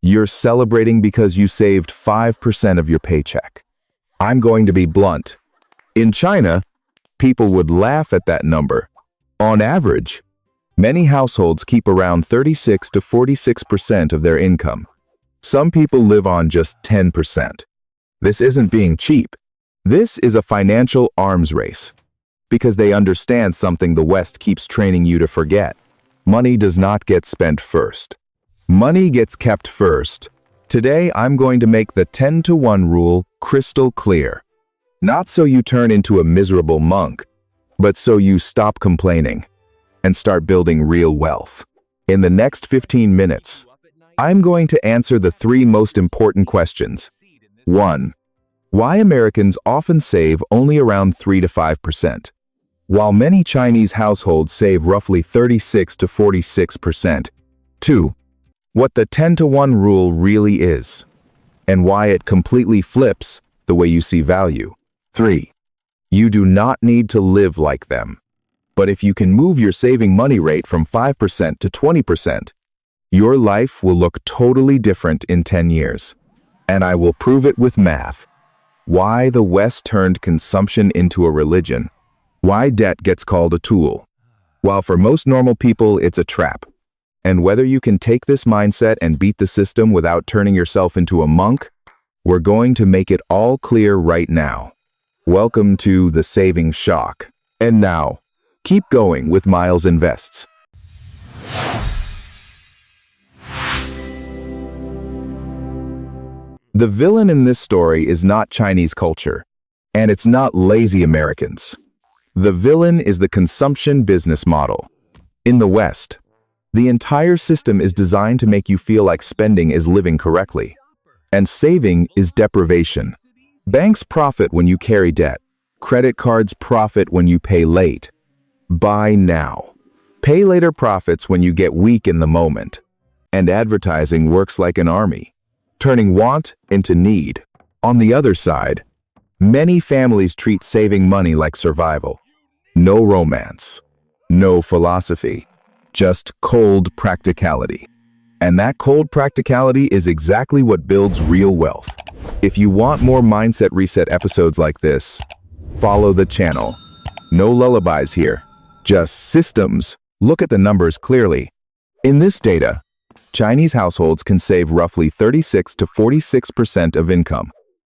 You're celebrating because you saved 5% of your paycheck. I'm going to be blunt. In China, people would laugh at that number. On average, many households keep around 36 to 46% of their income. Some people live on just 10%. This isn't being cheap. This is a financial arms race. Because they understand something the West keeps training you to forget. Money does not get spent first. Money gets kept first. Today, I'm going to make the 10-to-1 rule crystal clear. Not so you turn into a miserable monk, but so you stop complaining and start building real wealth. In the next 15 minutes, I'm going to answer the 3 most important questions. 1. Why Americans often save only around 3 to 5%, while many Chinese households save roughly 36 to 46%. 2. What the 10-to-1 rule really is, and why it completely flips the way you see value. 3. You do not need to live like them. But if you can move your saving money rate from 5% to 20%, your life will look totally different in 10 years. And I will prove it with math. Why the West turned consumption into a religion. Why debt gets called a tool. While for most normal people, it's a trap. And whether you can take this mindset and beat the system without turning yourself into a monk, we're going to make it all clear right now. Welcome to the Saving Shock. And now, keep going with Miles Invests. The villain in this story is not Chinese culture, and it's not lazy Americans. The villain is the consumption business model. In the West, the entire system is designed to make you feel like spending is living correctly, and saving is deprivation. Banks profit when you carry debt. Credit cards profit when you pay late. Buy now. Pay later profits when you get weak in the moment. And advertising works like an army, turning want into need. On the other side, many families treat saving money like survival. No romance, no philosophy, just cold practicality. And that cold practicality is exactly what builds real wealth. If you want more Mindset Reset episodes like this, follow the channel. No lullabies here, just systems. Look at the numbers clearly. In this data, Chinese households can save roughly 36 to 46% of income,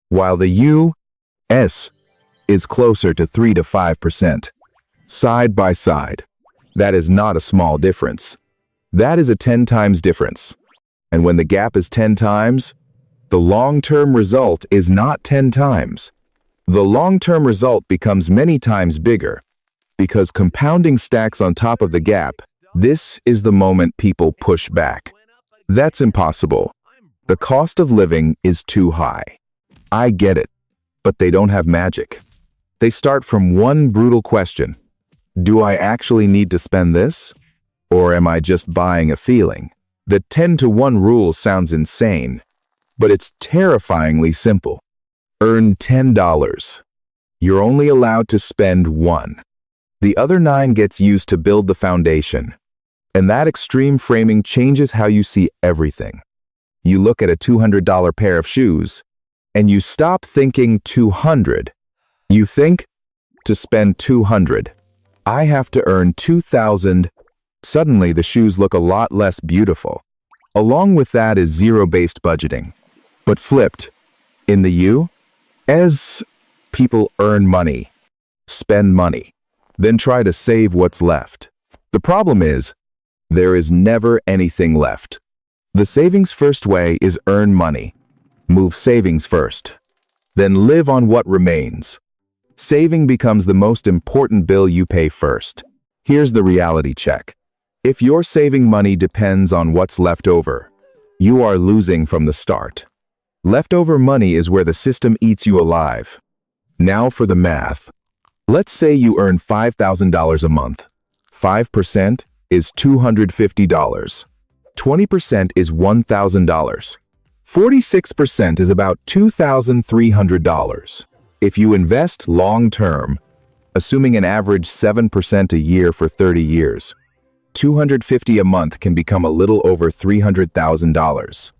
while the U.S. is closer to 3 to 5%. Side by side, that is not a small difference. That is a 10 times difference. And when the gap is 10 times, the long-term result is not 10 times. The long-term result becomes many times bigger, because compounding stacks on top of the gap. This is the moment people push back. That's impossible. The cost of living is too high. I get it, but they don't have magic. They start from one brutal question. Do I actually need to spend this? Or am I just buying a feeling? The 10-to-1 rule sounds insane, but it's terrifyingly simple. Earn $10. You're only allowed to spend $1. The other 9 gets used to build the foundation. And that extreme framing changes how you see everything. You look at a $200 pair of shoes, and you stop thinking 200. You think, to spend 200, I have to earn 2,000. Suddenly the shoes look a lot less beautiful. Along with that is zero-based budgeting. But flipped, in the U.S., people earn money, spend money, then try to save what's left. The problem is, there is never anything left. The savings first way is earn money, move savings first, then live on what remains. Saving becomes the most important bill you pay first. Here's the reality check. If your saving money depends on what's left over, you are losing from the start. Leftover money is where the system eats you alive. Now for the math. Let's say you earn $5,000 a month. 5% is $250. 20% is $1,000. 46% is about $2,300. If you invest long-term, assuming an average 7% a year for 30 years, $250 a month can become a little over $300,000.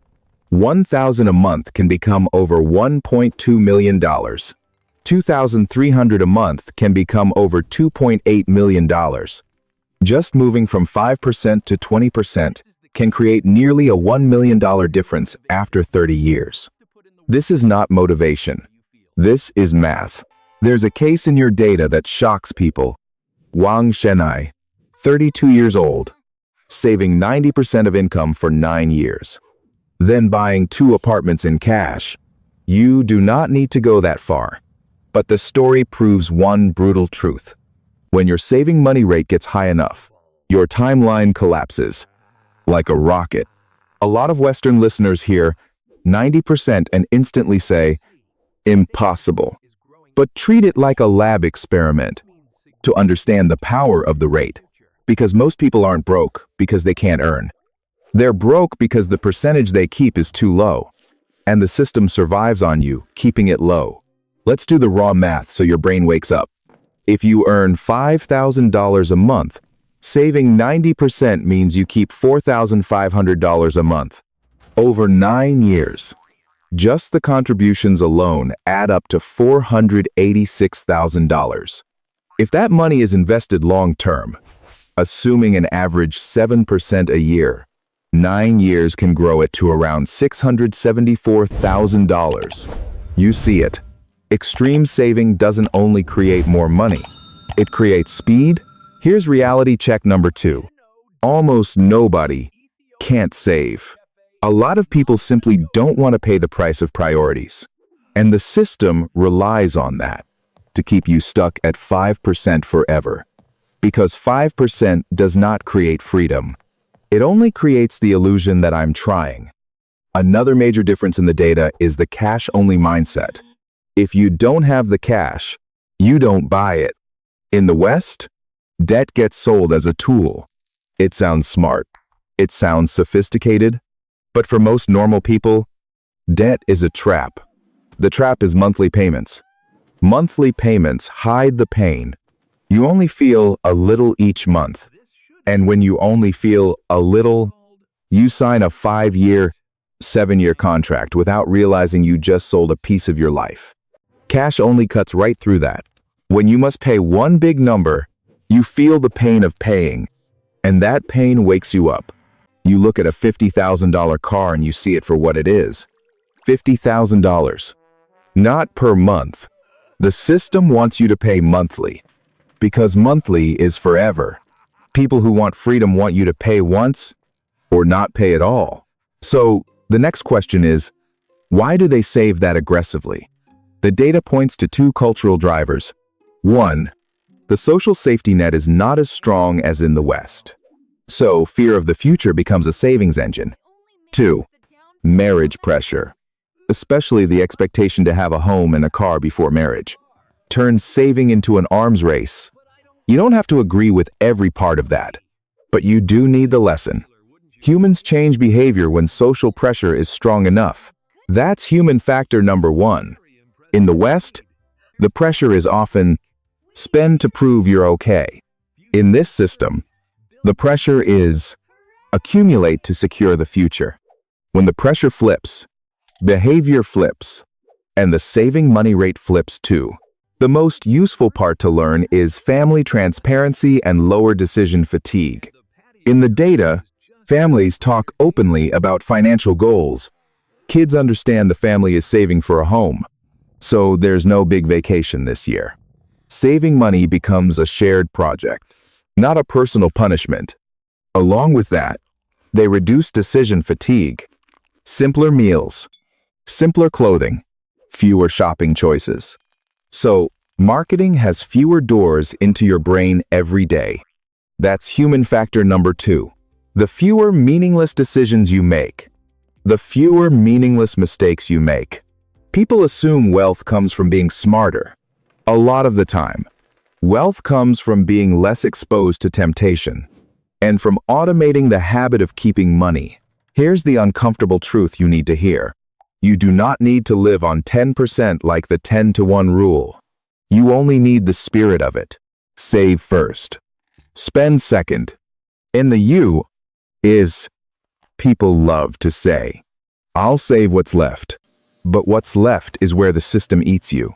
$1,000 a month can become over $1.2 million. $2,300 a month can become over $2.8 million. Just moving from 5% to 20% can create nearly a $1 million difference after 30 years. This is not motivation. This is math. There's a case in your data that shocks people. Wang Shenai, 32 years old, saving 90% of income for 9 years. Then buying 2 apartments in cash. You do not need to go that far. But the story proves one brutal truth. When your saving money rate gets high enough, your timeline collapses. Like a rocket. A lot of Western listeners hear 90% and instantly say, impossible. But treat it like a lab experiment to understand the power of the rate. Because most people aren't broke because they can't earn. They're broke because the percentage they keep is too low. And the system survives on you, keeping it low. Let's do the raw math so your brain wakes up. If you earn $5,000 a month, saving 90% means you keep $4,500 a month. Over 9 years. Just the contributions alone add up to $486,000. If that money is invested long-term, assuming an average 7% a year, 9 years can grow it to around $674,000. You see it. Extreme saving doesn't only create more money. It creates speed. Here's reality check number 2. Almost nobody can't save. A lot of people simply don't want to pay the price of priorities. And the system relies on that to keep you stuck at 5% forever. Because 5% does not create freedom. It only creates the illusion that I'm trying. Another major difference in the data is the cash-only mindset. If you don't have the cash, you don't buy it. In the West, debt gets sold as a tool. It sounds smart. It sounds sophisticated. But for most normal people, debt is a trap. The trap is monthly payments. Monthly payments hide the pain. You only feel a little each month. And when you only feel a little, you sign a 5-year, 7-year contract without realizing you just sold a piece of your life. Cash only cuts right through that. When you must pay one big number, you feel the pain of paying, and that pain wakes you up. You look at a $50,000 car and you see it for what it is. $50,000. Not per month. The system wants you to pay monthly. Because monthly is forever. People who want freedom want you to pay once or not pay at all. So the next question is, why do they save that aggressively? The data points to 2 cultural drivers. 1, the social safety net is not as strong as in the West. So fear of the future becomes a savings engine. 2, marriage pressure, especially the expectation to have a home and a car before marriage, turns saving into an arms race. You don't have to agree with every part of that, but you do need the lesson. Humans change behavior when social pressure is strong enough. That's human factor number 1. In the West, the pressure is often spend to prove you're okay. In this system, the pressure is accumulate to secure the future. When the pressure flips, behavior flips, and the saving money rate flips too. The most useful part to learn is family transparency and lower decision fatigue. In the data, families talk openly about financial goals. Kids understand the family is saving for a home, so there's no big vacation this year. Saving money becomes a shared project, not a personal punishment. Along with that, they reduce decision fatigue. Simpler meals, simpler clothing, fewer shopping choices. So, marketing has fewer doors into your brain every day. That's human factor number 2. The fewer meaningless decisions you make. The fewer meaningless mistakes you make. People assume wealth comes from being smarter. A lot of the time, wealth comes from being less exposed to temptation and from automating the habit of keeping money. Here's the uncomfortable truth you need to hear. You do not need to live on 10% like the 10-to-1 rule. You only need the spirit of it. Save first. Spend second. And the you is people love to say. I'll save what's left. But what's left is where the system eats you.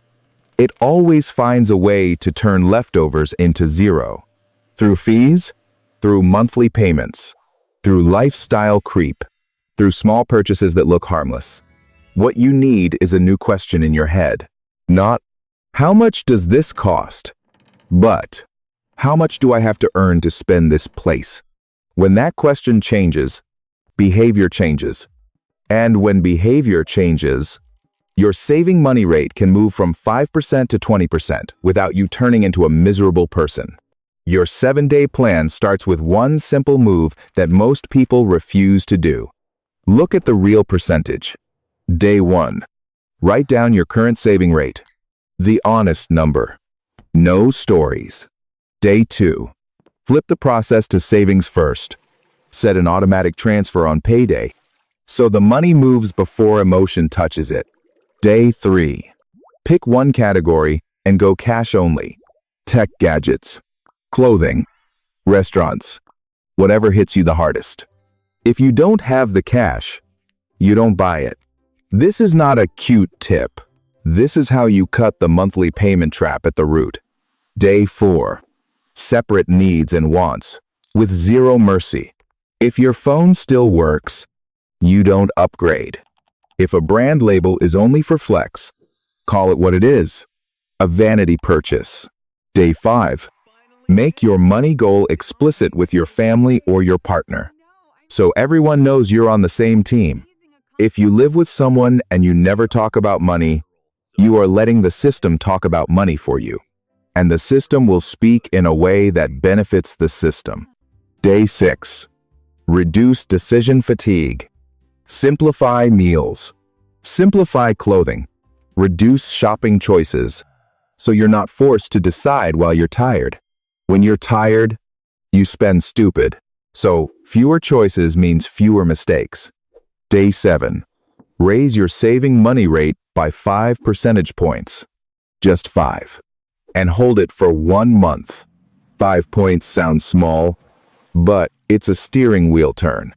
It always finds a way to turn leftovers into zero. Through fees, through monthly payments, through lifestyle creep, through small purchases that look harmless. What you need is a new question in your head. Not, how much does this cost? But, how much do I have to earn to spend this place? When that question changes, behavior changes. And when behavior changes, your saving money rate can move from 5% to 20% without you turning into a miserable person. Your 7-day plan starts with one simple move that most people refuse to do. Look at the real percentage. Day 1. Write down your current saving rate. The honest number. No stories. Day 2. Flip the process to savings first. Set an automatic transfer on payday, so the money moves before emotion touches it. Day 3. Pick one category and go cash only. Tech gadgets, clothing, restaurants, whatever hits you the hardest. If you don't have the cash, you don't buy it. This is not a cute tip. This is how you cut the monthly payment trap at the root. Day 4. Separate needs and wants, with zero mercy. If your phone still works, you don't upgrade. If a brand label is only for flex, call it what it is, a vanity purchase. Day 5. Make your money goal explicit with your family or your partner, so everyone knows you're on the same team. If you live with someone and you never talk about money, you are letting the system talk about money for you, and the system will speak in a way that benefits the system. Day 6. Reduce decision fatigue. Simplify meals. Simplify clothing. Reduce shopping choices, so you're not forced to decide while you're tired. When you're tired, you spend stupid. So fewer choices means fewer mistakes. Day 7. Raise your saving money rate by 5 percentage points. Just 5. And hold it for 1 month. 5 points sounds small, but it's a steering wheel turn.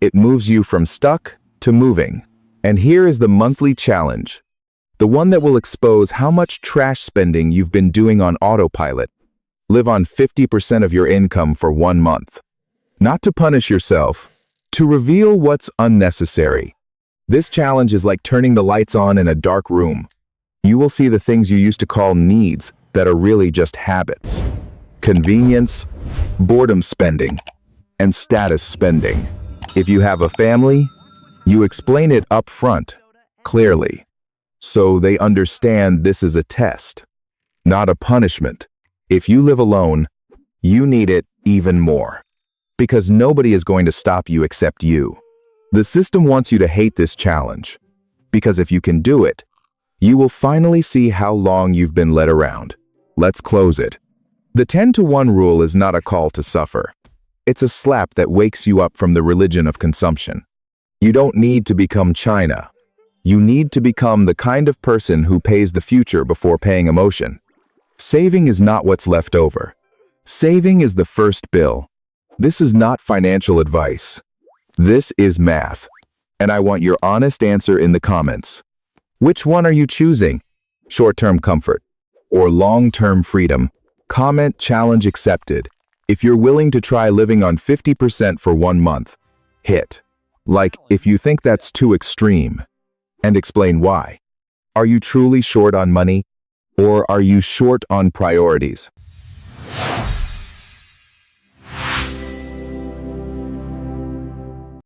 It moves you from stuck to moving. And here is the monthly challenge. The one that will expose how much trash spending you've been doing on autopilot. Live on 50% of your income for 1 month. Not to punish yourself, to reveal what's unnecessary. This challenge is like turning the lights on in a dark room. You will see the things you used to call needs that are really just habits. Convenience, boredom spending, and status spending. If you have a family, you explain it up front, clearly, so they understand this is a test, not a punishment. If you live alone, you need it even more, because nobody is going to stop you except you. The system wants you to hate this challenge, because if you can do it, you will finally see how long you've been led around. Let's close it. The 10-to-1 rule is not a call to suffer. It's a slap that wakes you up from the religion of consumption. You don't need to become China. You need to become the kind of person who pays the future before paying emotion. Saving is not what's left over. Saving is the first bill. This is not financial advice. This is math. And I want your honest answer in the comments. Which one are you choosing? Short-term comfort or long-term freedom? Comment challenge accepted. If you're willing to try living on 50% for 1 month, hit like if you think that's too extreme, and explain why. Are you truly short on money, or are you short on priorities?